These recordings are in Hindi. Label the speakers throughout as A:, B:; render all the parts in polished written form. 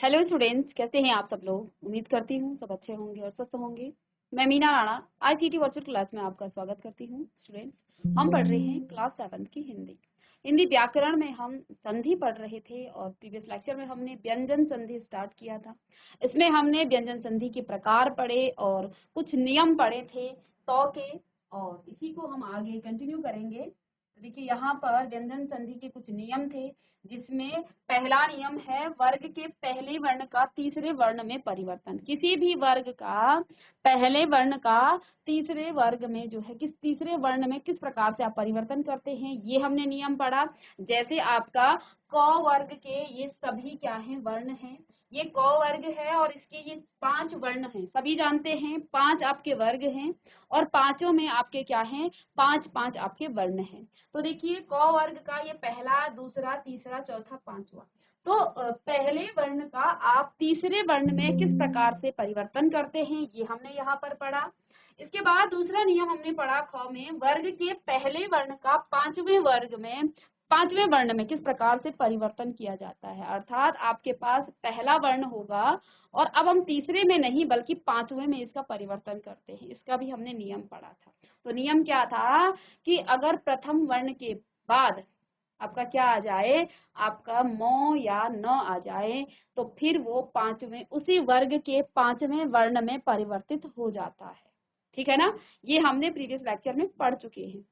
A: हेलो स्टूडेंट्स, कैसे हैं आप सब लोग। उम्मीद करती हूँ सब अच्छे होंगे और स्वस्थ होंगे। मैं Meena Rana ICT virtual class में आपका स्वागत करती हूँ। स्टूडेंट्स, हम पढ़ रहे हैं क्लास 7 की हिंदी व्याकरण में हम संधि पढ़ रहे थे और प्रीवियस लेक्चर में हमने व्यंजन संधि स्टार्ट किया था। इसमें हमने व्यंजन संधि के प्रकार पढ़े और कुछ नियम पढ़े थे तो के, और इसी को हम आगे कंटिन्यू करेंगे। देखिए, यहाँ पर व्यंजन संधि के कुछ नियम थे, जिसमें पहला नियम है वर्ग के पहले वर्ण का तीसरे वर्ण में परिवर्तन। किसी भी वर्ग का पहले वर्ण का तीसरे वर्ग में जो है, किस तीसरे वर्ण में किस प्रकार से आप परिवर्तन करते हैं, ये हमने नियम पढ़ा। जैसे आपका क वर्ग के ये सभी क्या हैं, वर्ण हैं। ये क वर्ग है और इसके ये 5 वर्ण हैं, सभी जानते हैं 5 आपके वर्ग हैं और पांचों में आपके क्या हैं, 5 आपके वर्ण हैं। तो देखिए, क वर्ग का ये पहला, दूसरा, तीसरा, चौथा, पांचवा। तो पहले वर्ण का आप तीसरे वर्ण में किस प्रकार से परिवर्तन करते हैं, ये हमने यहाँ पर पढ़ा। इसके बाद दूसरा नियम हमने पढ़ा ख में, वर्ग के पहले वर्ण का पांचवें वर्ण में किस प्रकार से परिवर्तन किया जाता है। अर्थात आपके पास पहला वर्ण होगा और अब हम तीसरे में नहीं बल्कि पांचवें में इसका परिवर्तन करते हैं। इसका भी हमने नियम पढ़ा था। तो नियम क्या था कि अगर प्रथम वर्ण के बाद आपका क्या आ जाए, आपका म या न आ जाए, तो फिर वो पांचवें, उसी वर्ग के पांचवें वर्ण में परिवर्तित हो जाता है। ठीक है ना, ये हमने प्रीवियस लेक्चर में पढ़ चुके हैं।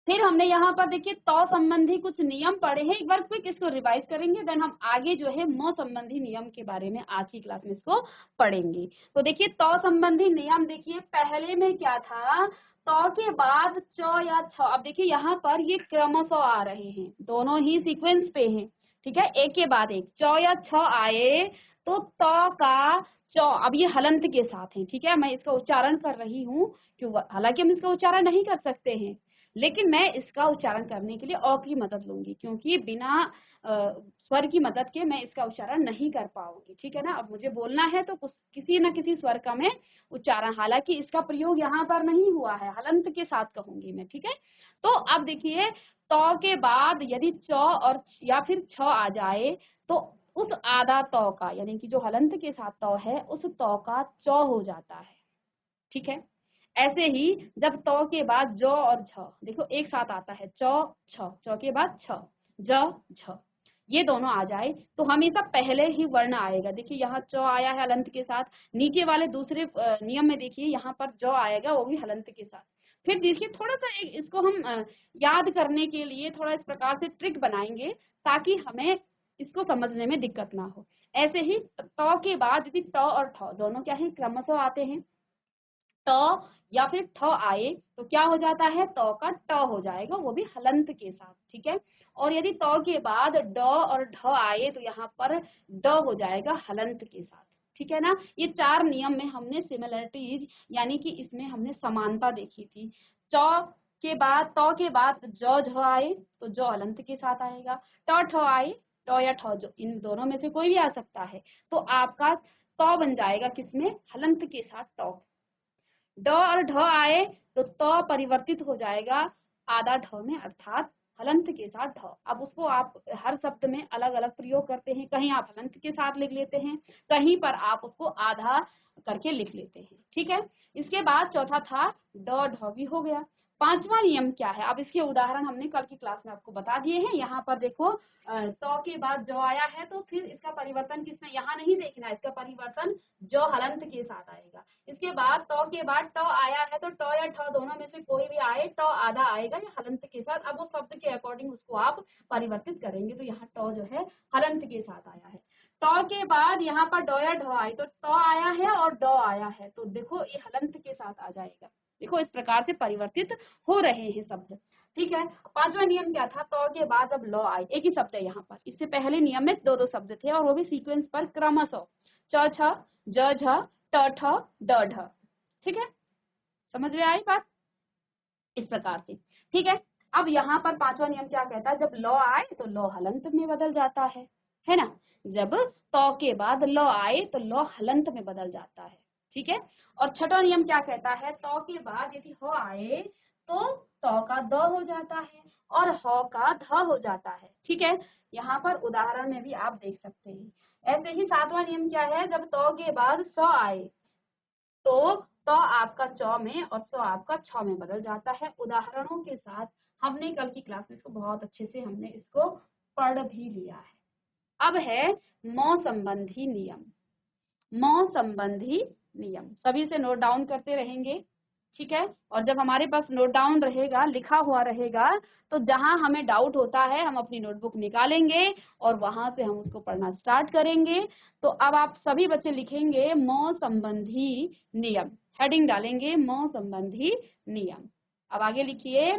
A: फिर हमने यहाँ पर देखिए तो संबंधी कुछ नियम पढ़े हैं, एक बार क्विक इसको रिवाइज करेंगे, देन हम आगे जो है म संबंधी नियम के बारे में आज की क्लास में इसको पढ़ेंगे। तो देखिए, तो संबंधी नियम, देखिए पहले में क्या था, तो के बाद च या छ। अब देखिए यहाँ पर ये क्रमशः आ रहे हैं, दोनों ही सीक्वेंस पे हैं। ठीक है, एक के बाद एक च या छ आए तो का च, अब ये हलंत के साथ है। ठीक है, मैं इसका उच्चारण कर रही हूँ, क्यों, हालांकि हम इसका उच्चारण नहीं कर सकते हैं, लेकिन मैं इसका उच्चारण करने के लिए अ की मदद लूंगी, क्योंकि बिना स्वर की मदद के मैं इसका उच्चारण नहीं कर पाऊंगी। ठीक है ना, अब मुझे बोलना है तो कुछ किसी न किसी स्वर का मैं उच्चारण, हालांकि इसका प्रयोग यहाँ पर नहीं हुआ है, हलंत के साथ कहूंगी मैं। ठीक है, तो अब देखिए, तो के बाद यदि च और या फिर छ आ जाए तो उस आधा तो का, यानी कि जो हलंत के साथ तो है, उस तो का च हो जाता है। ठीक है, ऐसे ही जब तो के बाद ज और झ, देखो एक साथ आता है, च छ, च के बाद छ, ज झ, ये दोनों आ जाए तो हमेशा पहले ही वर्ण आएगा। देखिए यहाँ च आया है हलंत के साथ, नीचे वाले दूसरे नियम में देखिए यहाँ पर ज आएगा, वो भी हलंत के साथ। फिर देखिए थोड़ा सा इसको हम याद करने के लिए थोड़ा इस प्रकार से ट्रिक बनाएंगे, ताकि हमें इसको समझने में दिक्कत ना हो। ऐसे ही तो के बाद यदि ट और ठ दोनों क्या है, क्रमशः आते हैं, ट या फिर ठ आए तो क्या हो जाता है, तो का ट हो जाएगा, वो भी हलंत के साथ। ठीक है, और यदि तो के बाद ड और ढ आए तो यहाँ पर ड हो जाएगा हलंत के साथ। ठीक है ना, ये 4 नियम में हमने सिमिलरिटीज, यानी कि इसमें हमने समानता देखी थी। च के बाद, तो के बाद ज झ आए तो ज हलंत के साथ आएगा, ट ठ आए, ट या ठ, जो इन दोनों में से कोई भी आ सकता है, तो आपका तो बन जाएगा किसमें, हलंत के साथ तो। ड और ढ आए तो परिवर्तित हो जाएगा आधा ढ में, अर्थात हलंत के साथ ढ। अब उसको आप हर शब्द में अलग अलग प्रयोग करते हैं, कहीं आप हलंत के साथ लिख लेते हैं, कहीं पर आप उसको आधा करके लिख लेते हैं। ठीक है, इसके बाद चौथा था ड ढ भी हो गया। पांचवा नियम क्या है, अब इसके उदाहरण हमने कल की क्लास में आपको बता दिए हैं। यहाँ पर देखो, तो के बाद जो आया है तो फिर इसका परिवर्तन किसमें, यहाँ नहीं देखना, इसका परिवर्तन जो हलंत के साथ आएगा। इसके बाद तो के बाद ट आया है तो ट या ठ दोनों में से कोई भी आए, ट आधा आएगा या हलंत के साथ। अब उस शब्द के अकॉर्डिंग उसको आप परिवर्तित करेंगे, तो यहाँ ट जो है हलंत के साथ आया है। ट के बाद यहाँ पर ड या ढ आए तो ट आया है और ड आया है, तो देखो ये हलंत के साथ आ जाएगा। देखो इस प्रकार से परिवर्तित हो रहे हैं शब्द। ठीक है, पांचवा नियम क्या था, तो के बाद अब ल आए, एक ही शब्द है यहाँ पर, इससे पहले नियम में दो शब्द थे और वो भी सीक्वेंस पर क्रमशः, च छ, ज झ, ट ठ, ड ढ। ठीक है, समझ में आई बात, इस प्रकार से। ठीक है, अब यहाँ पर पांचवा नियम क्या कहता है, जब ल आए तो ल हलंत में बदल जाता है ना, जब तो के बाद ल आए तो ल हलंत में बदल जाता है। ठीक है, और छठा नियम क्या कहता है, तो के बाद यदि हो आए तो त का द हो जाता है और ह का ध हो जाता है। ठीक है, यहाँ पर उदाहरण में भी आप देख सकते हैं। ऐसे ही सातवां नियम क्या है, जब त के बाद स आए तो त आपका च में और स आपका छ में बदल जाता है। उदाहरणों के साथ हमने कल की क्लास में इसको बहुत अच्छे से हमने इसको पढ़ भी लिया है। अब है म संबंधी नियम। म संबंधी नियम सभी से नोट डाउन करते रहेंगे। ठीक है, और जब हमारे पास नोट डाउन रहेगा, लिखा हुआ रहेगा, तो जहां हमें डाउट होता है हम अपनी नोटबुक निकालेंगे और वहां से हम उसको पढ़ना स्टार्ट करेंगे। तो अब आप सभी बच्चे लिखेंगे म संबंधी नियम, हेडिंग डालेंगे म संबंधी नियम। अब आगे लिखिए,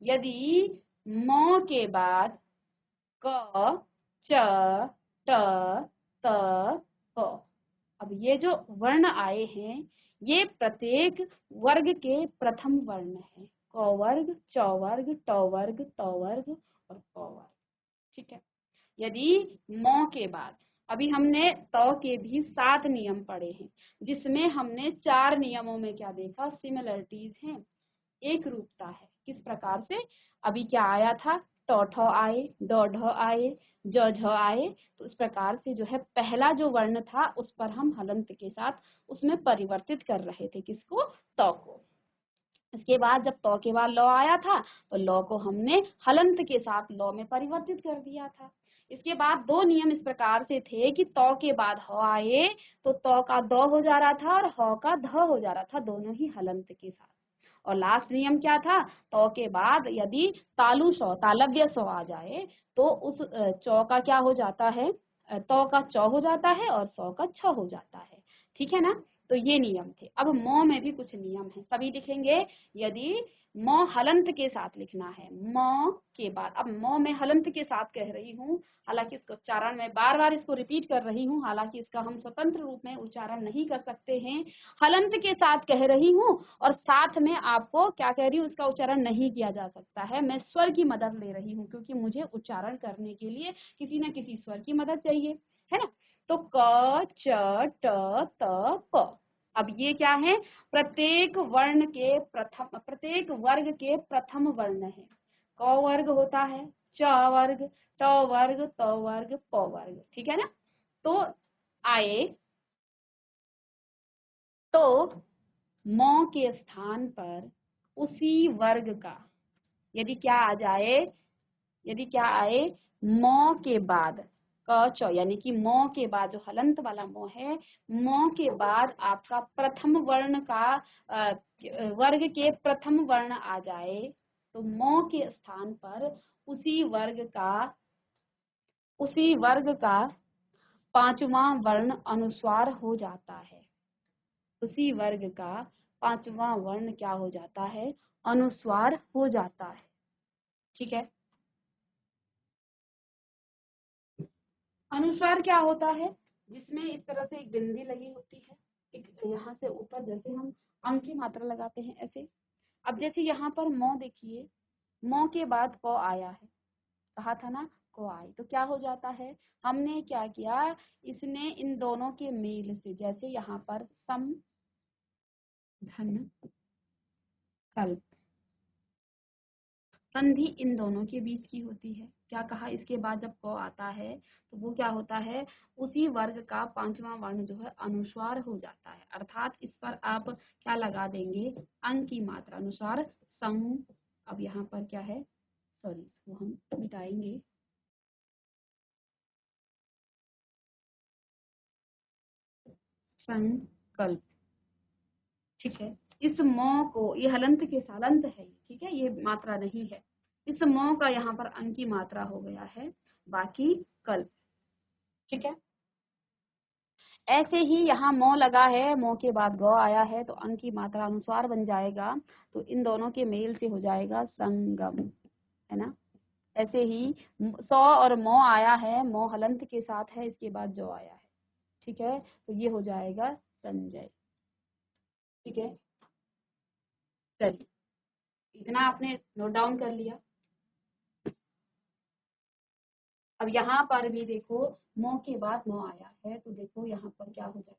A: यदि म के बाद क, च, ट, त, प, अब ये जो वर्ण आए हैं ये प्रत्येक वर्ग के प्रथम वर्ण है। क वर्ग, च वर्ग, ट वर्ग, त वर्ग और प वर्ग। ठीक है, यदि म के बाद, अभी हमने त के भी 7 नियम पढ़े हैं, जिसमें हमने 4 नियमों में क्या देखा, सिमिलरिटीज हैं, एक रूपता है। किस प्रकार से, अभी क्या आया था, ट ठ आए, ड ढ आए, ज झ आए, तो इस प्रकार से जो है पहला जो वर्ण था उस पर हम हलंत के साथ उसमें परिवर्तित कर रहे थे, किसको, त को। इसके बाद जब त के बाद ल आया था तो ल को हमने हलंत के साथ ल में परिवर्तित कर दिया था। इसके बाद 2 नियम इस प्रकार से थे कि त के बाद ह आए तो त का द हो जा रहा था और ह का ध हो जा रहा था, दोनों ही हलंत के साथ। और लास्ट नियम क्या था, त के बाद यदि तालु स, तालव्य स आ जाए तो उस च का क्या हो जाता है, त का च हो जाता है और स का छ हो जाता है। ठीक है ना, तो ये नियम थे। अब म में भी कुछ नियम है, सभी लिखेंगे। यदि म हलंत के साथ लिखना है, म के बाद, अब म में हलंत के साथ कह रही हूँ, हालांकि इसको उच्चारण में बार बार इसको रिपीट कर रही हूँ, हालांकि इसका हम स्वतंत्र रूप में उच्चारण नहीं कर सकते हैं, हलंत के साथ कह रही हूँ और साथ में आपको क्या कह रही हूँ, इसका उच्चारण नहीं किया जा सकता है, मैं स्वर की मदद ले रही हूँ, क्योंकि मुझे उच्चारण करने के लिए किसी न किसी स्वर की मदद चाहिए, है ना। तो क, च, ट, त, प, अब ये क्या है, प्रत्येक वर्ण के प्रथम, प्रत्येक वर्ग के प्रथम वर्ण है। क वर्ग होता है, च वर्ग, ट वर्ग, त वर्ग, प वर्ग। ठीक है ना, तो आए तो म के स्थान पर उसी वर्ग का, यदि क्या आ जाए, यदि क्या आए, म के बाद क च, यानी कि म के बाद जो हलंत वाला म है, म के बाद आपका प्रथम वर्ण का वर्ग के प्रथम वर्ण आ जाए तो म के स्थान पर उसी वर्ग का पांचवा वर्ण अनुस्वार हो जाता है। उसी वर्ग का पांचवा वर्ण क्या हो जाता है, अनुस्वार हो जाता है। ठीक है, अनुस्वार क्या होता है, जिसमें इस तरह से एक बिंदी लगी होती है, एक यहाँ से ऊपर, जैसे हम अंक की मात्रा लगाते हैं ऐसे। अब जैसे यहाँ पर म देखिए, म के बाद क आया है, कहा था ना को आई, तो क्या हो जाता है, हमने क्या किया, इसने इन दोनों के मेल से, जैसे यहाँ पर सम धन कल्प, संधि इन दोनों के बीच की होती है। क्या कहा, इसके बाद जब क आता है तो वो क्या होता है, उसी वर्ग का पांचवा वर्ण जो है अनुस्वार हो जाता है, अर्थात इस पर आप क्या लगा देंगे, अंक की मात्रा अनुसार सं। अब यहाँ पर क्या है, सॉरी इसको हम मिटाएंगे, संकल्प। ठीक है, इस म को, ये हलंत के सालंत है, ठीक है, ये मात्रा नहीं है, इस म का यहाँ पर अंक की मात्रा हो गया है, बाकी कल्प। ठीक है, ऐसे ही यहाँ म लगा है, म के बाद ग आया है तो अंक की मात्रा अनुस्वार बन जाएगा, तो इन दोनों के मेल से हो जाएगा संगम, है ना। ऐसे ही स और म आया है, म हलंत के साथ है, इसके बाद जो आया है, ठीक है, तो ये हो जाएगा संजय। ठीक है, चलिए, इतना आपने नोट डाउन कर लिया। अब यहाँ पर भी देखो, म के बाद म आया है तो देखो यहाँ पर क्या हो जाएगा,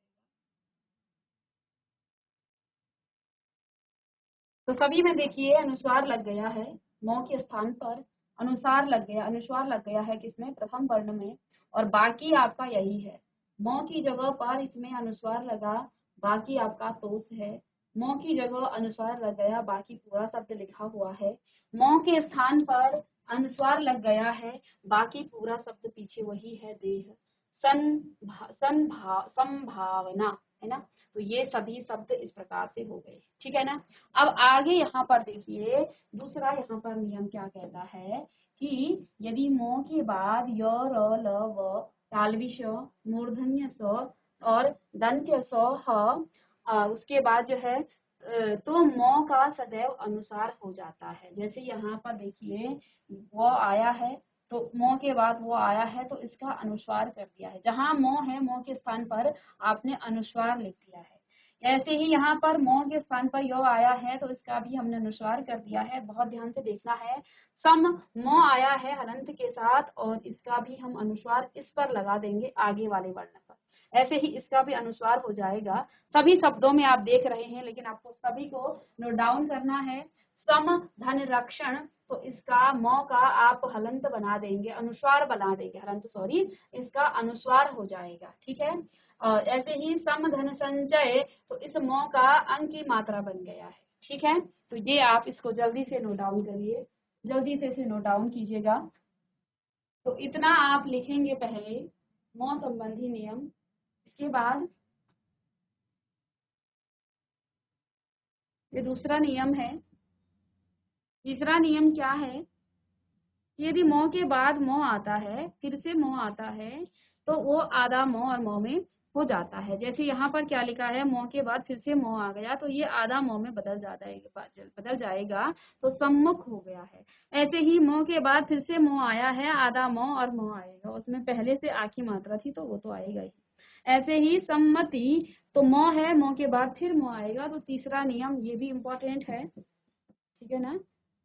A: तो सभी में देखिए अनुस्वार लग गया है, मौ के स्थान पर अनुस्वार लग गया है किसमें, प्रथम वर्ण में, और बाकी आपका यही है। मौ की जगह पर इसमें अनुस्वार लगा, बाकी आपका तोस है। मौ की जगह अनुस्वार लग गया, बाकी पूरा शब्द लिखा हुआ है। मौ के स्थान पर अनुस्वार लग गया है, बाकी पूरा शब्द पीछे वही है, देह। संभावना, है ना। तो ये सभी शब्द इस प्रकार से हो गए, ठीक है ना। अब आगे यहाँ पर देखिए दूसरा यहाँ पर नियम क्या कहता है कि यदि मो के बाद य, र, ल, व, तालवी श, मूर्धन्य स और दंत्य स, ह, उसके बाद जो है तो मो का सदैव अनुसार हो जाता है। जैसे यहाँ पर देखिए वो आया है तो मो के बाद वो आया है तो इसका अनुस्वार कर दिया है। जहाँ मो है, मो के स्थान पर आपने अनुस्वार लिख दिया है। ऐसे ही यहाँ पर मो के स्थान पर यो आया है तो इसका भी हमने अनुस्वार कर दिया है। बहुत ध्यान से देखना है। सम मो आया है हलंत के साथ और इसका भी हम अनुस्वार इस पर लगा देंगे आगे वाले वर्ण पर। ऐसे ही इसका भी अनुस्वार हो जाएगा। सभी शब्दों में आप देख रहे हैं लेकिन आपको सभी को नोट डाउन करना है। सम धन रक्षण, तो इसका मौ का आप हलंत बना देंगे, अनुस्वार बना देंगे, हलंत सॉरी, इसका अनुस्वार हो जाएगा, ठीक है। ऐसे ही सम धन संचय, तो इस मौ का अंक की मात्रा बन गया है, ठीक है। तो ये आप इसको जल्दी से नोट डाउन करिए, जल्दी से इसे नोट डाउन कीजिएगा। तो इतना आप लिखेंगे पहले मौ संबंधी नियम। इसके बाद ये दूसरा नियम है। तीसरा नियम क्या है, यदि मौ के बाद मौ आता है, फिर से मौ आता है, तो वो आधा मौ और मौ में हो जाता है। जैसे यहाँ पर क्या लिखा है, मौ के बाद फिर से मौ आ गया तो ये आधा मौ में बदल जाएगा तो सम्मुख हो गया है। ऐसे ही मौ के बाद फिर से मौ आया है, आधा मौ और मौ आएगा, उसमें पहले से आ की मात्रा थी तो वो तो आएगा ही। ऐसे ही सम्मति, तो मौ है, मौ के बाद फिर मौ आएगा, तो तीसरा नियम ये भी इम्पोर्टेंट है, ठीक है ना।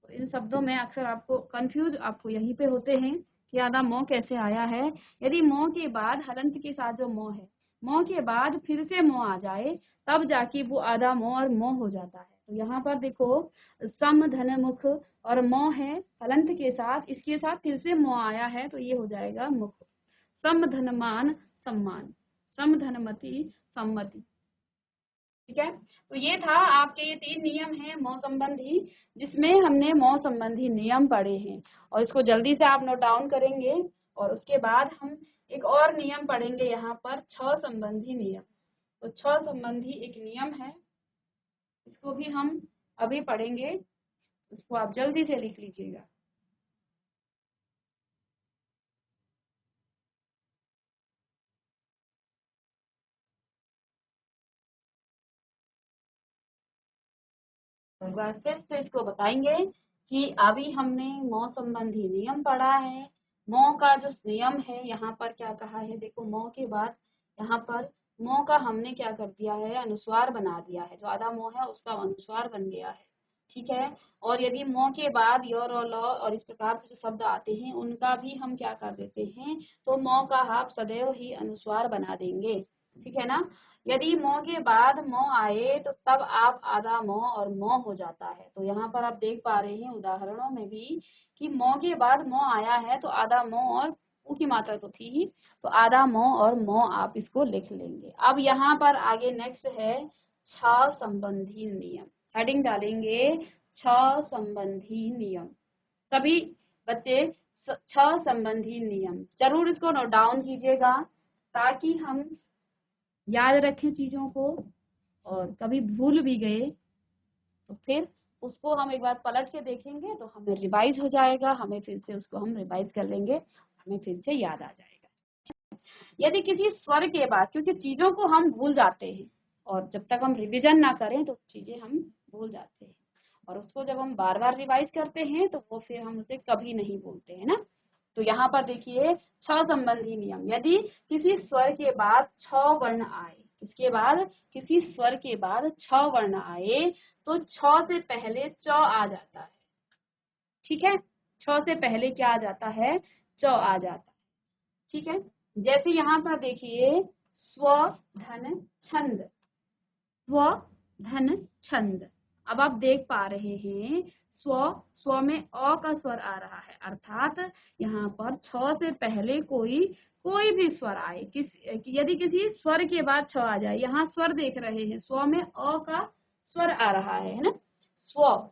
A: तो इन शब्दों में अक्सर आपको कंफ्यूज आपको यहीं पे होते हैं कि आधा मौ कैसे आया है। यदि मौ के बाद हलंत के साथ जो मौ है, मौ के बाद फिर से मौ आ जाए तब जाके वो आधा मौ और मौ हो जाता है। तो यहाँ पर देखो सम धन मुख और मौ है हलंत के साथ, इसके साथ फिर से मौ आया है तो ये हो जाएगा मुख। सम धनमान सम्मान, सम धनमति सम्मति, ठीक है। तो ये था आपके ये 3 नियम हैं मौ संबंधी, जिसमें हमने मौ संबंधी नियम पढ़े हैं और इसको जल्दी से आप नोट डाउन करेंगे। और उसके बाद हम एक और नियम पढ़ेंगे यहाँ पर छ संबंधी नियम। तो छ संबंधी एक नियम है, इसको भी हम अभी पढ़ेंगे, उसको आप जल्दी से लिख लीजिएगा। तो एक बार फिर से इसको बताएंगे कि अभी हमने मौ संबंधी नियम पढ़ा है। मौ का जो नियम है यहाँ पर क्या कहा है, देखो मौ के बाद यहाँ पर मौ का हमने क्या कर दिया है, अनुस्वार बना दिया है। जो आधा मौ है उसका अनुस्वार बन गया है, ठीक है। और यदि मौ के बाद योर और लॉ और इस प्रकार से जो शब्द आते हैं उनका भी हम क्या कर देते हैं, तो मौ का आप सदैव ही अनुस्वार बना देंगे, ठीक है ना। यदि मौ के बाद मौ आए तो तब आप आधा मौ और मौ हो जाता है। तो यहाँ पर आप देख पा रहे हैं उदाहरणों में भी कि मौ के बाद मौ आया है तो आधा मौ और ऊ की मात्रा तो थी ही, तो आधा मौ और मौ आप इसको लिख लेंगे। अब यहाँ पर आगे नेक्स्ट है छ संबंधी नियम, हेडिंग डालेंगे छ संबंधी नियम। सभी बच्चे छ संबंधी नियम जरूर इसको नोट डाउन कीजिएगा ताकि हम याद रखें चीजों को, और कभी भूल भी गए तो फिर उसको हम एक बार पलट के देखेंगे तो हमें रिवाइज हो जाएगा, हमें फिर से उसको हम रिवाइज कर लेंगे, हमें फिर से याद आ जाएगा। यदि किसी स्वर के बाद, क्योंकि चीजों को हम भूल जाते हैं और जब तक हम रिविजन ना करें तो चीजें हम भूल जाते हैं, और उसको जब हम बार बार रिवाइज करते हैं तो वो फिर हम उसे कभी नहीं भूलते हैं ना। तो यहाँ पर देखिए छ संबंधी नियम, यदि किसी स्वर के बाद छ वर्ण आए, इसके बाद किसी स्वर के बाद छ वर्ण आए तो छ से पहले च आ जाता है, ठीक है। छ से पहले क्या आ जाता है, च आ जाता है, ठीक है। जैसे यहाँ पर देखिए स्व धन छंद, स्व धन छंद, अब आप देख पा रहे हैं स्व स्व में अ का स्वर आ रहा है, अर्थात यहाँ पर छ से पहले कोई भी स्वर आए, यदि किसी स्वर के बाद छ आ जाए, यहाँ स्वर देख रहे हैं, स्व में अ का स्वर आ रहा है ना, स्व,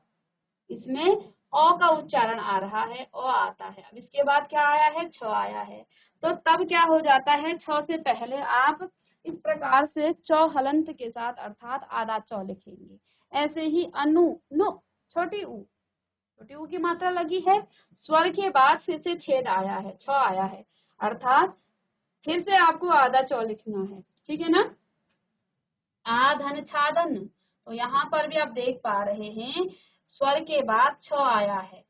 A: इसमें अ का उच्चारण आ रहा है, अ आता है। अब इसके बाद क्या आया है, छ आया है, तो तब क्या हो जाता है, छ से पहले आप इस प्रकार से च हलंत के साथ अर्थात आधा च लिखेंगे। ऐसे ही अनु, नु, छोटी ऊ की मात्रा लगी है, स्वर के बाद से छेद आया है, छ आया है, अर्थात फिर से आपको आधा च लिखना है, ठीक है ना। आधन छादन, तो यहाँ पर भी आप देख पा रहे हैं स्वर के बाद छ आया है,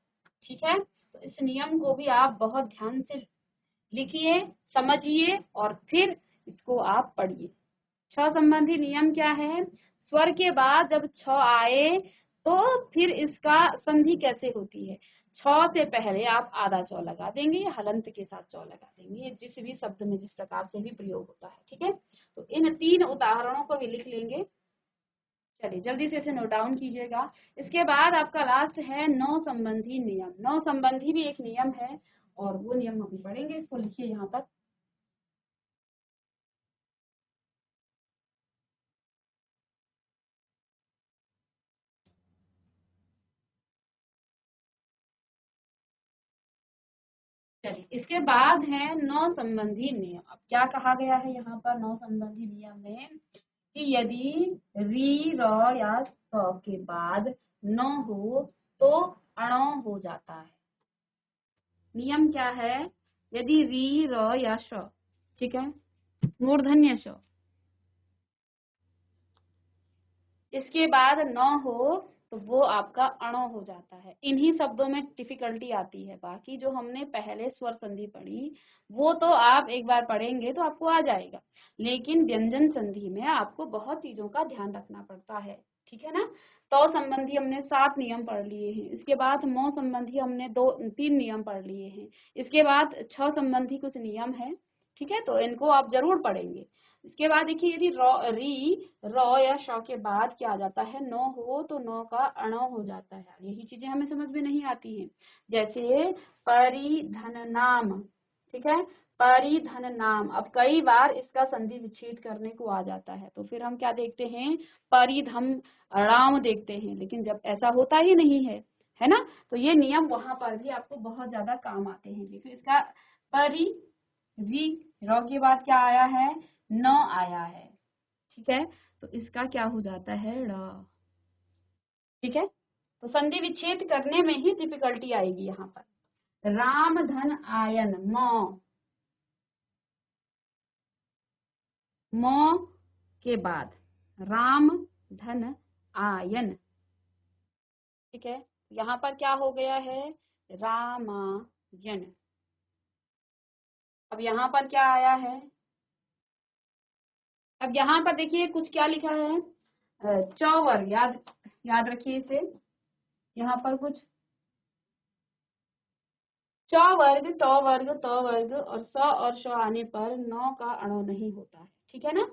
A: ठीक है। तो इस नियम को भी आप बहुत ध्यान से लिखिए, समझिए और फिर इसको आप पढ़िए। छ संबंधी नियम क्या है, स्वर के बाद जब छ आए तो फिर इसका संधि कैसे होती है, छ से पहले आप आधा चौ लगा देंगे या हलंत के साथ चौ लगा देंगे, जिस भी शब्द में जिस प्रकार से भी प्रयोग होता है, ठीक है। तो इन 3 उदाहरणों को भी लिख लेंगे। चलिए जल्दी से इसे नोट डाउन कीजिएगा। इसके बाद आपका लास्ट है नौ संबंधी नियम। नौ संबंधी भी एक नियम है और वो नियम हम पढ़ेंगे, इसको लिखिए यहाँ तक। चलिए इसके बाद है नौ संबंधी नियम। अब क्या कहा गया है यहाँ पर नौ संबंधी नियम में, कि यदि री र या स के बाद न हो तो अणो हो जाता है। नियम क्या है, यदि री र या श, ठीक है, मूर्धन्य श, इसके बाद न हो तो वो आपका अणो हो जाता है। इन्हीं शब्दों में डिफिकल्टी आती है, बाकी जो हमने पहले स्वर संधि पढ़ी वो तो आप एक बार पढ़ेंगे तो आपको आ जाएगा, लेकिन व्यंजन संधि में आपको बहुत चीजों का ध्यान रखना पड़ता है, ठीक है ना। तो संबंधी हमने 7 नियम पढ़ लिए हैं, इसके बाद मो संबंधी हमने 3 नियम पढ़ लिए हैं, इसके बाद छ संबंधी कुछ नियम है, ठीक है, तो इनको आप जरूर पढ़ेंगे। इसके बाद देखिए यदि री र या श के बाद क्या आ जाता है, नो हो तो नो का अणो हो जाता है। यही चीजें हमें समझ में नहीं आती हैं, जैसे परिधन नाम, ठीक है, परिधन नाम। अब कई बार इसका संधि विच्छेद करने को आ जाता है तो फिर हम क्या देखते हैं, परिधम राम देखते हैं, लेकिन जब ऐसा होता ही नहीं है ना, तो ये नियम वहां पर भी आपको बहुत ज्यादा काम आते हैं। देखिए इसका परि री र के बाद क्या आया है, न आया है, ठीक है, तो इसका क्या हो जाता है, ड़, ठीक है। तो संधि विच्छेद करने में ही डिफिकल्टी आएगी यहाँ पर। राम धन आयन, म के बाद राम धन आयन, ठीक है, यहाँ पर क्या हो गया है, रामायण। अब यहाँ पर क्या आया है, अब यहाँ पर देखिए कुछ क्या लिखा है, चौवर, याद याद रखिए इसे, यहाँ पर कुछ च वर्ग, ट वर्ग, त वर्ग और स और श आने पर नौ का अणो नहीं होता है, ठीक है ना।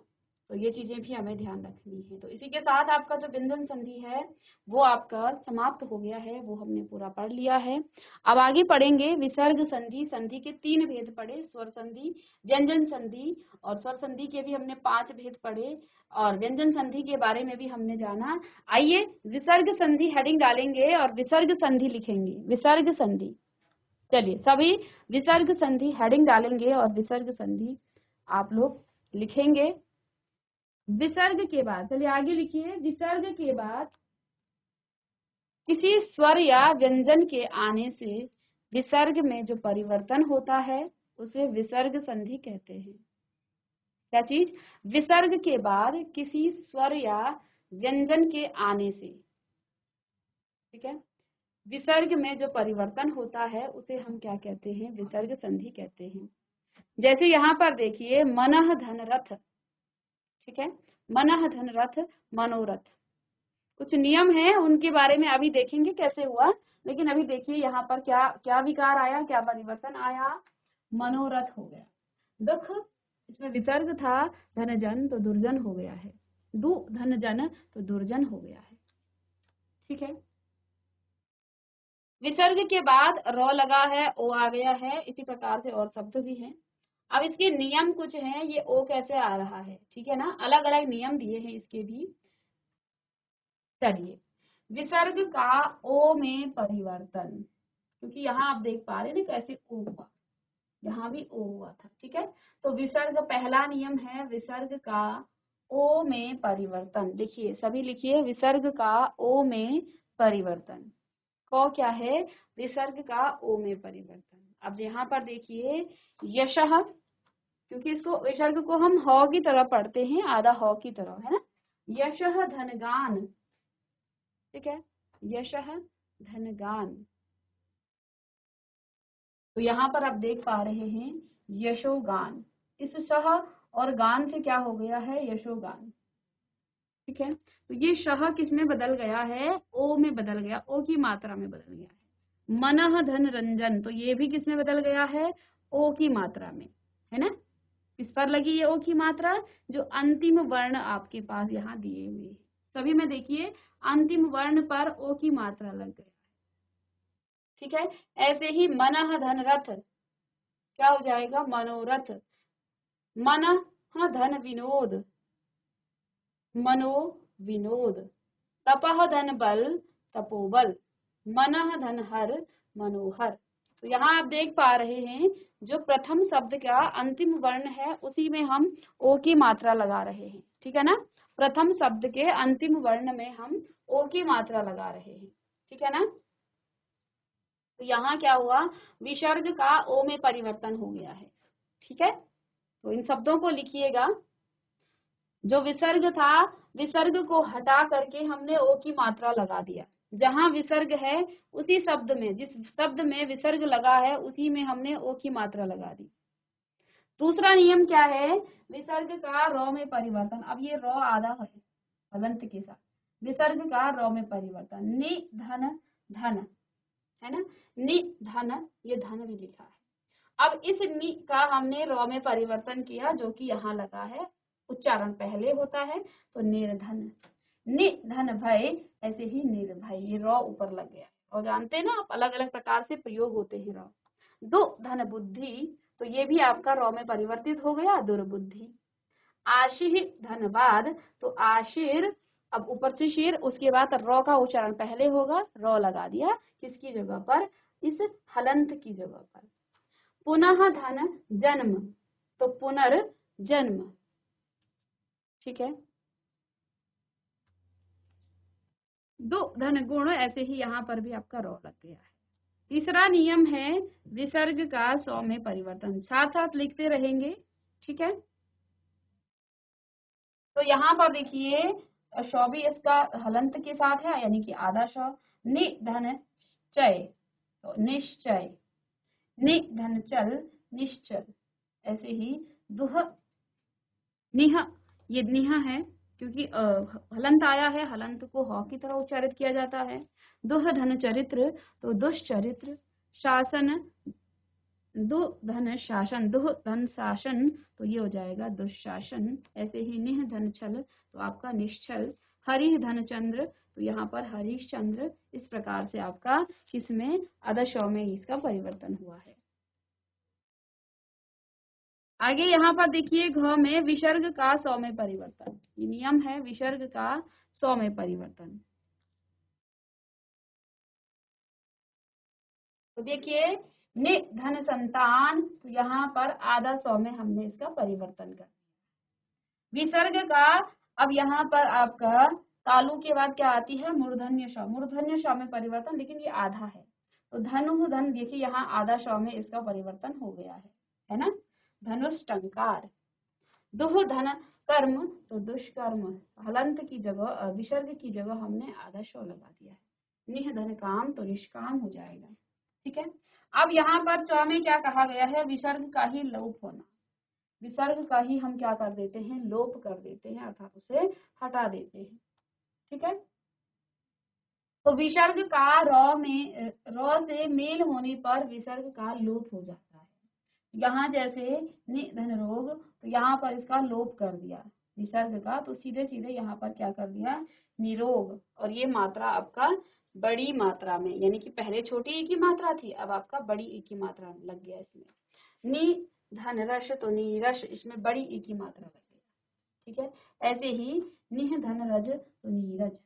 A: तो ये चीजें भी हमें ध्यान रखनी है। तो इसी के साथ आपका जो व्यंजन संधि है वो आपका समाप्त हो गया है, वो हमने पूरा पढ़ लिया है। अब आगे पढ़ेंगे विसर्ग संधि। संधि के 3 भेद पढ़े, स्वर संधि, व्यंजन संधि, और स्वर संधि के भी हमने 5 भेद पढ़े और व्यंजन संधि के बारे में भी हमने जाना। आइए विसर्ग संधि हेडिंग डालेंगे और विसर्ग संधि लिखेंगे, विसर्ग संधि। चलिए सभी विसर्ग संधि हेडिंग डालेंगे और विसर्ग संधि आप लोग लिखेंगे। विसर्ग के बाद चलिए आगे लिखिए, विसर्ग के बाद किसी स्वर या व्यंजन के आने से विसर्ग में जो परिवर्तन होता है उसे विसर्ग संधि कहते हैं। क्या चीज, विसर्ग के बाद किसी स्वर या व्यंजन के आने से, ठीक है, विसर्ग में जो परिवर्तन होता है उसे हम क्या कहते हैं, विसर्ग संधि कहते हैं। जैसे यहाँ पर देखिए मनः धन रथ, ठीक है, मनः धन रथ, मनोरथ, कुछ नियम है उनके बारे में अभी देखेंगे कैसे हुआ, लेकिन अभी देखिए यहाँ पर क्या क्या विकार आया, क्या परिवर्तन आया, मनोरथ हो गया। दुख, इसमें विसर्ग था धनजन तो दुर्जन हो गया है, दु धनजन तो दुर्जन हो गया है। ठीक है। विसर्ग के बाद र लगा है, ओ आ गया है, इसी प्रकार से और शब्द भी हैं। अब इसके नियम कुछ हैं, ये ओ कैसे आ रहा है, ठीक है ना, अलग अलग नियम दिए हैं इसके भी। चलिए, विसर्ग का ओ में परिवर्तन, क्योंकि यहाँ आप देख पा रहे हैं ना कैसे ओ हुआ, यहाँ भी ओ हुआ था, ठीक है। तो विसर्ग पहला नियम है विसर्ग का ओ में परिवर्तन। लिखिए, सभी लिखिए, विसर्ग का ओ में परिवर्तन। क क्या है, विसर्ग का ओ में परिवर्तन। अब यहाँ पर देखिए, यशः, क्योंकि इसको विसर्ग को हम ह की तरह पढ़ते हैं, आधा ह की तरह, है ना। यशः धनगान, ठीक है, यशः धनगान। तो यहाँ पर आप देख पा रहे हैं यशोगान, इस शह और गान से क्या हो गया है, यशोगान, ठीक है। तो ये शह किस में बदल गया है, ओ में बदल गया, ओ की मात्रा में बदल गया है। मनः धन रंजन, तो ये भी किस में बदल गया है, ओ की मात्रा में, है ना। किस पर लगी है ओ की मात्रा, जो अंतिम वर्ण आपके पास यहाँ दिए हुए हैं, सभी में देखिए अंतिम वर्ण पर ओ की मात्रा लग गया, ठीक है। ऐसे ही मनः धन रथ, क्या हो जाएगा, मनोरथ। मनः धन विनोद, मनो विनोद। तपः धन बल, तपोबल। मनः धन हर, मनोहर। तो यहाँ आप देख पा रहे हैं, जो प्रथम शब्द का अंतिम वर्ण है उसी में हम ओ की मात्रा लगा रहे हैं, ठीक है ना। प्रथम शब्द के अंतिम वर्ण में हम ओ की मात्रा लगा रहे हैं, ठीक है ना। तो यहाँ क्या हुआ, विसर्ग का ओ में परिवर्तन हो गया है, ठीक है। तो इन शब्दों को लिखिएगा। जो विसर्ग था, विसर्ग को हटा करके हमने ओ की मात्रा लगा दिया। जहां विसर्ग है उसी शब्द में, जिस शब्द में विसर्ग लगा है उसी में हमने ओ की मात्रा लगा दी। दूसरा नियम क्या है, विसर्ग का र में परिवर्तन। अब ये र आधा है हलंत के साथ, विसर्ग का र में परिवर्तन। नि धन धन, है ना, नि धन, ये धन भी लिखा है। अब इस नि का हमने र में परिवर्तन किया, जो कि यहाँ लगा है, उच्चारण पहले होता है, तो निर्धन, निधन भय, ऐसे ही निर्भय, ये र ऊपर लग गया। और जानते हैं ना आप, अलग अलग प्रकार से प्रयोग होते हैं र। दो धन बुद्धि, तो ये भी आपका र में परिवर्तित हो गया, दुर्बुद्धि। आशीर धनबाद, तो आशीर, अब ऊपर से शीर, उसके बाद र का उच्चारण पहले होगा, र लगा दिया, किसकी जगह पर, इस हलंत की जगह पर। पुनः धन जन्म, तो पुनर्जन्म, ठीक है। दो धन गुण, ऐसे ही यहाँ पर भी आपका रो लग गया है। तीसरा नियम है विसर्ग का सौ में परिवर्तन, साथ साथ लिखते रहेंगे, ठीक है। तो यहाँ पर देखिए, शौ भी इसका हलंत के साथ है, यानी कि आधा शौ। नि धन चय, तो निश्चय, नि धन चल, निश्चल। ऐसे ही दुह निह, ये निह है, क्योंकि हलंत आया है, हलंत को ह की तरह उच्चारित किया जाता है। दुह धन चरित्र, तो दुष्चरित्र। शासन, दु धन शासन, दुह धन शासन, तो ये हो जाएगा दुशासन। ऐसे ही निह धन छल, तो आपका निश्चल। हरि धन चंद्र, तो यहाँ पर हरिश्चंद्र। इस प्रकार से आपका किसमें, अदशौ में इसका परिवर्तन हुआ है। आगे यहाँ पर देखिए, घ में विसर्ग का सौ में परिवर्तन, ये नियम है विसर्ग का सौ में परिवर्तन। तो देखिए, नि धन संतान, तो यहाँ पर आधा सौ में हमने इसका परिवर्तन कर विसर्ग का। अब यहाँ पर आपका तालु के बाद क्या आती है, मूर्धन्य श, मूर्धन्य श में परिवर्तन, लेकिन ये आधा है, तो धनु धन, देखिए यहाँ आधा श में इसका परिवर्तन हो गया है ना। धनुष टंकार। दुह धन कर्म, तो दुष्कर्म, हलंत की जगह, विसर्ग की जगह हमने आधा श लगा दिया है। निह धन काम, तो निष्काम हो जाएगा, ठीक है। अब यहाँ पर च में क्या कहा गया है, विसर्ग का ही लोप होना, विसर्ग का ही हम क्या कर देते हैं, लोप कर देते हैं, अर्थात उसे हटा देते हैं, ठीक है। तो विसर्ग का र से मेल होने पर विसर्ग का लोप हो जाता है। यहाँ जैसे निधन रोग, तो यहाँ पर इसका लोप कर दिया, विसर्ग का, तो सीधे सीधे यहाँ पर क्या कर दिया, निरोग। और ये मात्रा आपका बड़ी मात्रा में, यानी कि पहले छोटी ई की मात्रा थी, अब आपका बड़ी ई की मात्रा लग गया इसमें। नी धन रश, तो नीरश, इसमें बड़ी ई की मात्रा लग गई। ठीक है, ऐसे ही निह धन रज, तो नीरज।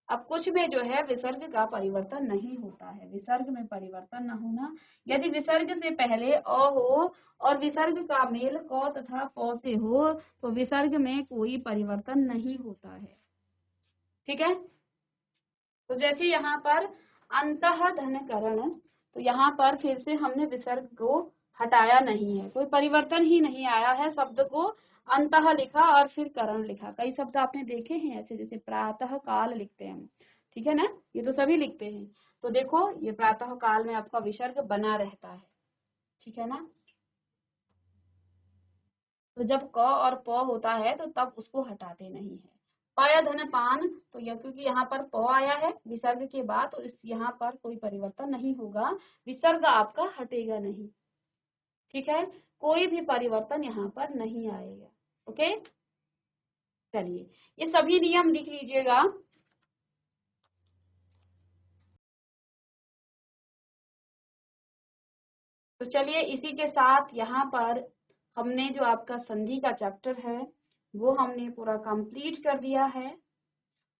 A: अब कुछ में जो है विसर्ग का परिवर्तन नहीं होता है, विसर्ग में परिवर्तन न होना। यदि विसर्ग से पहले अ हो और विसर्ग का मेल क तथा प से हो तो विसर्ग में कोई परिवर्तन नहीं होता है। ठीक है, तो जैसे यहाँ पर अंतः धन करण, तो यहाँ पर फिर से हमने विसर्ग को हटाया नहीं है, कोई परिवर्तन ही नहीं आया है, शब्द को अंतः लिखा और फिर करण लिखा। कई शब्द आपने देखे हैं ऐसे, जैसे प्रातः काल लिखते हैं हम, ठीक है ना, ये तो सभी लिखते हैं। तो देखो ये प्रातः काल में आपका विसर्ग बना रहता है, ठीक है ना। तो जब क और प होता है तो तब उसको हटाते नहीं है। पाया धन पान, तो यह क्योंकि यहाँ पर प आया है विसर्ग के बाद, तो इस यहाँ पर कोई परिवर्तन नहीं होगा, विसर्ग आपका हटेगा नहीं। ठीक है, कोई भी परिवर्तन यहाँ पर नहीं आएगा। ओके, चलिए ये सभी नियम लिख लीजिएगा। तो चलिए इसी के साथ यहाँ पर हमने जो आपका संधि का चैप्टर है वो हमने पूरा कंप्लीट कर दिया है।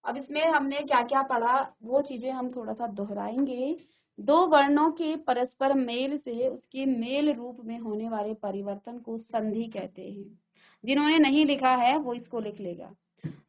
A: अब इसमें हमने क्या क्या पढ़ा वो चीजें हम थोड़ा सा दोहराएंगे। दो वर्णों के परस्पर मेल से उसके मेल रूप में होने वाले परिवर्तन को संधि कहते हैं। जिन्होंने नहीं लिखा है वो इसको लिख लेगा।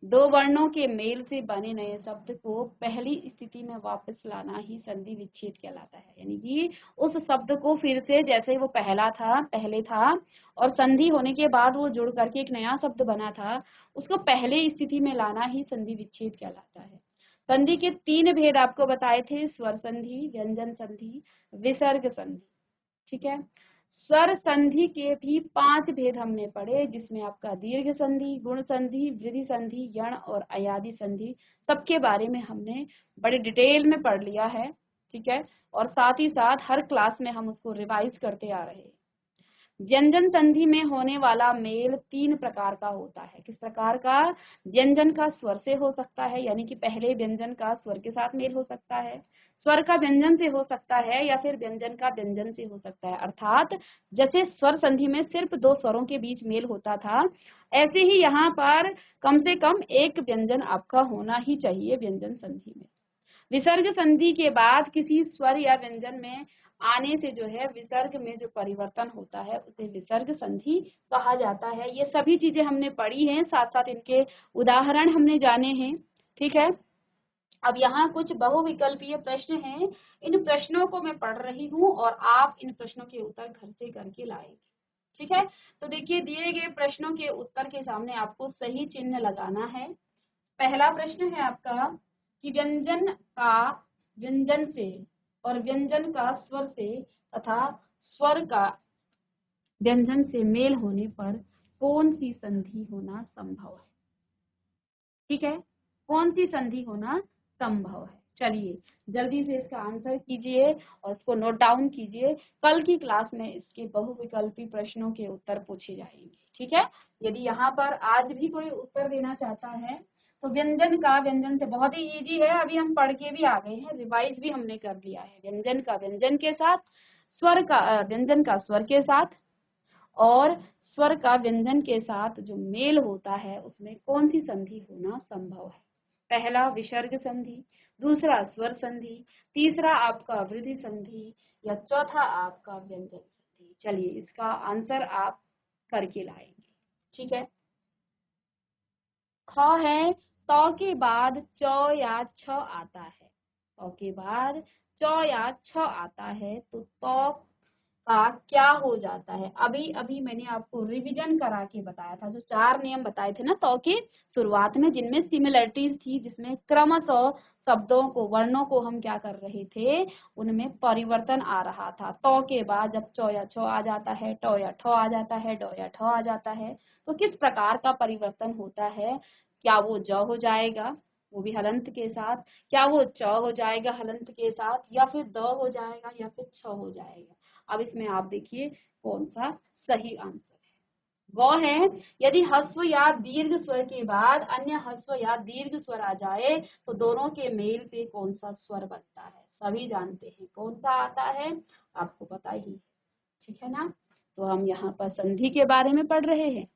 A: दो वर्णों के मेल से बने नए शब्द को पहली स्थिति में वापस लाना ही संधि विच्छेद कहलाता है। यानी कि उस शब्द को फिर से जैसे वो पहले था और संधि होने के बाद वो जुड़ करके एक नया शब्द बना था, उसको पहले स्थिति में लाना ही संधि विच्छेद कहलाता है। संधि के 3 भेद आपको बताए थे, स्वर संधि, व्यंजन संधि, विसर्ग संधि। ठीक है, स्वर संधि के भी 5 भेद हमने पढ़े, जिसमें आपका दीर्घ संधि, गुण संधि, वृद्धि संधि, यण और अयादि संधि, सबके बारे में हमने बड़े डिटेल में पढ़ लिया है। ठीक है, और साथ ही साथ हर क्लास में हम उसको रिवाइज करते आ रहे हैं। व्यंजन संधि में होने वाला मेल 3 प्रकार का होता है। किस प्रकार का? व्यंजन का स्वर से हो सकता है, यानी कि पहले व्यंजन का स्वर के साथ मेल हो सकता है, स्वर का व्यंजन से हो सकता है, या फिर व्यंजन का व्यंजन से हो सकता है। अर्थात जैसे स्वर संधि में सिर्फ 2 स्वरों के बीच मेल होता था, ऐसे ही यहाँ पर कम से कम एक व्यंजन आपका होना ही चाहिए व्यंजन संधि में। विसर्ग संधि के बाद किसी स्वर या व्यंजन में आने से जो है विसर्ग में जो परिवर्तन होता है उसे विसर्ग संधि कहा जाता है। ये सभी चीजें हमने पढ़ी हैं, साथ साथ इनके उदाहरण हमने जाने हैं। ठीक है, अब यहाँ कुछ बहुविकल्पीय प्रश्न हैं, इन प्रश्नों को मैं पढ़ रही हूँ और आप इन प्रश्नों के उत्तर घर से करके लाएंगे। ठीक है, तो देखिए दिए गए प्रश्नों के उत्तर के सामने आपको सही चिन्ह लगाना है। पहला प्रश्न है आपका कि व्यंजन का व्यंजन से और व्यंजन का स्वर से तथा स्वर का व्यंजन से मेल होने पर कौन सी संधि होना संभव है। ठीक है, कौन सी संधि होना संभव है। चलिए जल्दी से इसका आंसर कीजिए और इसको नोट डाउन कीजिए। कल की क्लास में इसके बहुविकल्पी प्रश्नों के उत्तर पूछे जाएंगे। ठीक है, यदि यहाँ पर आज भी कोई उत्तर देना चाहता है तो व्यंजन का व्यंजन से, बहुत ही इजी है, अभी हम पढ़ के भी आ गए हैं, रिवाइज भी हमने कर लिया है। व्यंजन का व्यंजन के साथ, स्वर का व्यंजन का स्वर के साथ और स्वर का व्यंजन के साथ जो मेल होता है उसमें कौन सी संधि होना संभव है। पहला विसर्ग संधि, दूसरा स्वर संधि, तीसरा आपका वृद्धि संधि, या चौथा आपका व्यंजन संधि। चलिए इसका आंसर आप करके लाएंगे। ठीक है, ख है तो के बाद च या छ आता है, तो के बाद च या छ आता है तो का क्या हो जाता है। अभी अभी मैंने आपको रिवीजन करा के बताया था, जो 4 नियम बताए थे ना तो के शुरुआत में, जिनमें सिमिलरिटीज थी, जिसमें क्रमशः शब्दों को, वर्णों को हम क्या कर रहे थे, उनमें परिवर्तन आ रहा था। तो के बाद जब च या छ आ जाता है, ट या ठ आ जाता है, ड या ठ आ जाता है, तो किस प्रकार का परिवर्तन होता है। क्या वो ज हो जाएगा, वो भी हलंत के साथ, क्या वो च हो जाएगा हलंत के साथ, या फिर द हो जाएगा, या फिर छ हो जाएगा। अब इसमें आप देखिए कौन सा सही आंसर है। गौ है, यदि ह्रस्व या दीर्घ स्वर के बाद अन्य ह्रस्व या दीर्घ स्वर आ जाए तो दोनों के मेल से कौन सा स्वर बनता है? सभी जानते हैं कौन सा आता है, आपको पता ही है, ठीक है ना। तो हम यहाँ पर संधि के बारे में पढ़ रहे हैं,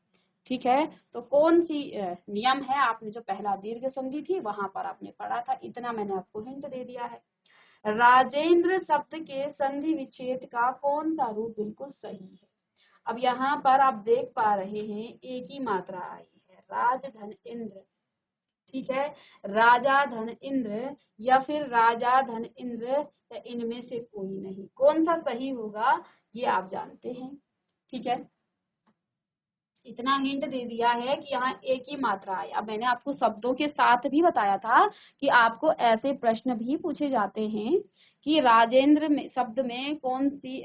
A: ठीक है। तो कौन सी नियम है, आपने जो पहला दीर्घ संधि थी वहां पर आपने पढ़ा था, इतना मैंने आपको हिंट दे दिया है। राजेंद्र शब्द के संधि विच्छेद का कौन सा रूप बिल्कुल सही है? अब यहाँ पर आप देख पा रहे हैं एक ही मात्रा आई है, राज धन इंद्र, ठीक है। राजा धन इंद्र या फिर राजा धन इंद्र या इनमें से कोई नहीं, कौन सा सही होगा ये आप जानते हैं, ठीक है। इतना हिंट दे दिया है कि यहाँ एक ही मात्रा है। अब मैंने आपको शब्दों के साथ भी बताया था कि आपको ऐसे प्रश्न भी पूछे जाते हैं कि राजेंद्र में शब्द में कौन सी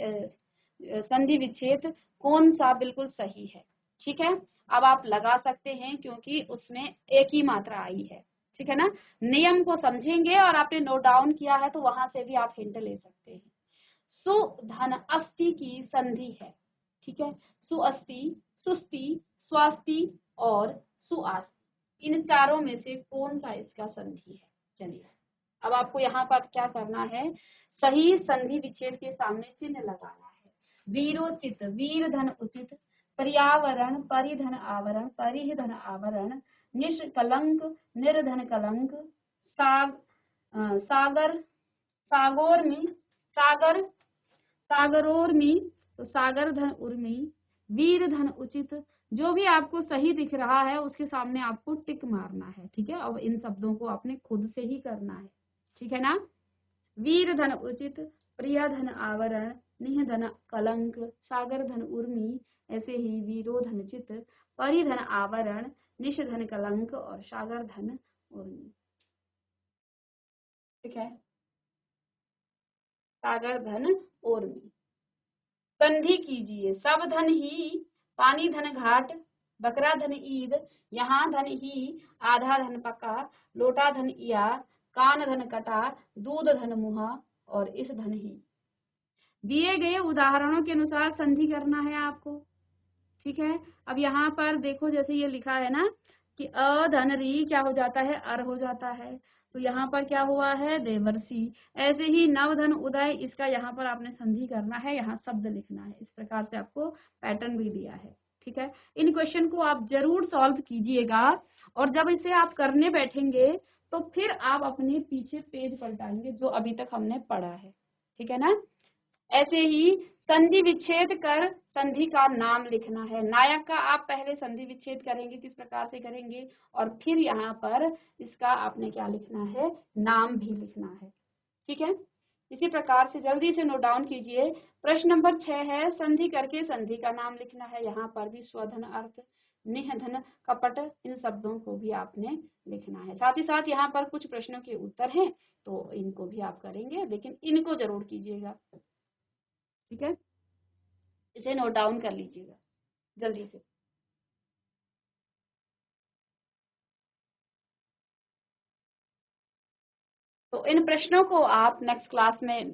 A: संधि विच्छेद कौन सा बिल्कुल सही है, ठीक है। अब आप लगा सकते हैं क्योंकि उसमें एक ही मात्रा आई है, ठीक है ना। नियम को समझेंगे और आपने नोट डाउन किया है तो वहां से भी आप हिंट ले सकते हैं। सुधन अस्थि की संधि है, ठीक है। सुअस्थि, सुस्ति, स्वास्थि और सुआस्थि, इन चारों में से कौन सा इसका संधि है? चलिए अब आपको यहाँ पर क्या करना है, सही संधि विच्छेद के सामने चिन्ह लगाना है। वीरोचित, वीर धन उचित, पर्यावरण, परिधन आवरण, परिधन आवरण, निष्कलंक, निर्धन कलंक, सागर, सागोर्मी, सागर, सागरोर्मी, तो सागर धन उर्मी, वीर धन उचित, जो भी आपको सही दिख रहा है उसके सामने आपको टिक मारना है, ठीक है। अब इन शब्दों को आपने खुद से ही करना है, ठीक है ना। वीर धन उचित, प्रिय धन आवरण, निह धन कलंक, सागर धन उर्मी, ऐसे ही वीरो धन चित, परिधन आवरण, निश धन कलंक और सागर धन उर्मी, ठीक है। सागर धन उर्मी संधि कीजिए, सब धन ही, पानी धन घाट, बकरा धन ईद, यहाँ धन ही, आधा धन पका, लोटा धन इया, कान धन कटा, दूध धन मुहा और इस धन ही। दिए गए उदाहरणों के अनुसार संधि करना है आपको, ठीक है। अब यहाँ पर देखो जैसे ये लिखा है ना कि अ धन री क्या हो जाता है, अर हो जाता है, तो यहाँ पर क्या हुआ है, देवर्षि। ऐसे ही नव धन उदय, इसका यहाँ पर आपने संधि करना है, यहाँ शब्द लिखना है। इस प्रकार से आपको पैटर्न भी दिया है, ठीक है। इन क्वेश्चन को आप जरूर सॉल्व कीजिएगा और जब इसे आप करने बैठेंगे तो फिर आप अपने पीछे पेज पलटाएंगे जो अभी तक हमने पढ़ा है, ठीक है ना। ऐसे ही संधि विच्छेद कर संधि का नाम लिखना है। नायक का आप पहले संधि विच्छेद करेंगे, किस प्रकार से करेंगे, और फिर यहाँ पर इसका आपने क्या लिखना है, नाम भी लिखना है, ठीक है। इसी प्रकार से जल्दी से नोट डाउन कीजिए। प्रश्न नंबर 6 है, संधि करके संधि का नाम लिखना है। यहाँ पर भी स्वधन अर्थ, निधन, कपट, इन शब्दों को भी आपने लिखना है। साथ ही साथ यहाँ पर कुछ प्रश्नों के उत्तर हैं तो इनको भी आप करेंगे, लेकिन इनको जरूर कीजिएगा, ठीक है। इसे नोट डाउन कर लीजिएगा जल्दी से। तो इन प्रश्नों को आप नेक्स्ट क्लास में,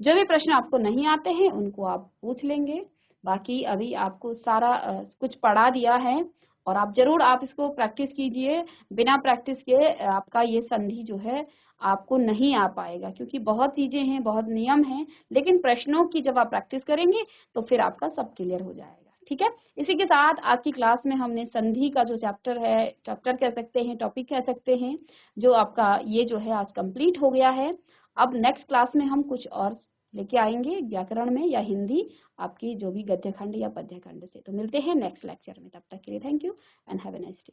A: जो भी प्रश्न आपको नहीं आते हैं उनको आप पूछ लेंगे। बाकी अभी आपको सारा कुछ पढ़ा दिया है और आप जरूर आप इसको प्रैक्टिस कीजिए। बिना प्रैक्टिस के आपका ये संधि जो है आपको नहीं आ पाएगा, क्योंकि बहुत चीजें हैं, बहुत नियम हैं, लेकिन प्रश्नों की जब आप प्रैक्टिस करेंगे तो फिर आपका सब क्लियर हो जाएगा, ठीक है। इसी के साथ आज की क्लास में हमने संधि का जो चैप्टर है, चैप्टर कह सकते हैं, टॉपिक कह सकते हैं, जो आपका ये जो है आज कंप्लीट हो गया है। अब नेक्स्ट क्लास में हम कुछ और लेके आएंगे व्याकरण में या हिंदी, आपकी जो भी गद्य खंड या पद्य खंड से। तो मिलते हैं नेक्स्ट लेक्चर में, तब तक के लिए thank you and have a nice day.